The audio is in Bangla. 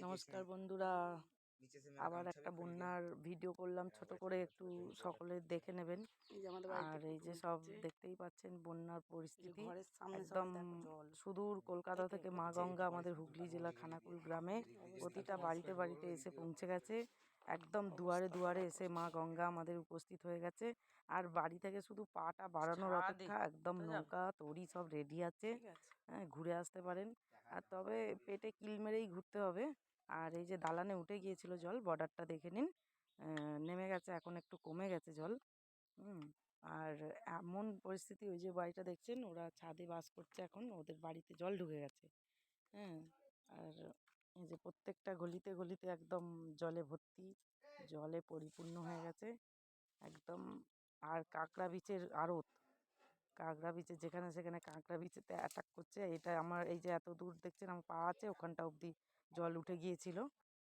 নমস্কার বন্ধুরা, আবার একটা বন্যার ভিডিও করলাম ছোট করে, একটু সকলে দেখে নেবেন। আর এই যে সব দেখতেই পাচ্ছেন বন্যার পরিস্থিতি, একদম সুদূর কলকাতা থেকে মা গঙ্গা আমাদের হুগলি জেলা খানাকুল গ্রামে প্রতিটা বাড়িতে বাড়িতে এসে পৌঁছে গেছে। একদম দুয়ারে দুয়ারে এসে মা গঙ্গা আমাদের উপস্থিত হয়ে গেছে। আর বাড়ি থেকে শুধু পাটা বাড়ানোর অপেক্ষা, একদম নৌকা তড়ি সব রেডি আছে। হ্যাঁ, ঘুরে আসতে পারেন। আর তবে পেটে কিল মেরেই ঘুরতে হবে। আর এই যে দালানে উঠে গিয়েছিল জল, বর্ডারটা দেখে নিন, নেমে গেছে, এখন একটু কমে গেছে জল। আর এমন পরিস্থিতি, ওই যে বাড়িটা দেখছেন, ওরা ছাদে বাস করছে, এখন ওদের বাড়িতে জল ঢুকে গেছে। হ্যাঁ, আর এই যে প্রত্যেকটা গলিতে গলিতে একদম জলে ভর্তি, জলে পরিপূর্ণ হয়ে গেছে একদম। আর কাঁকড়া বিচের আড়ত, কাঁকড়া বিচে যেখানে সেখানে কাঁকড়া বিচেতে অ্যাটাক করছে। এটা আমার এই যে এত দূর দেখছেন আমার পা আছে, ওখানটা অবধি জল উঠে গিয়েছিল।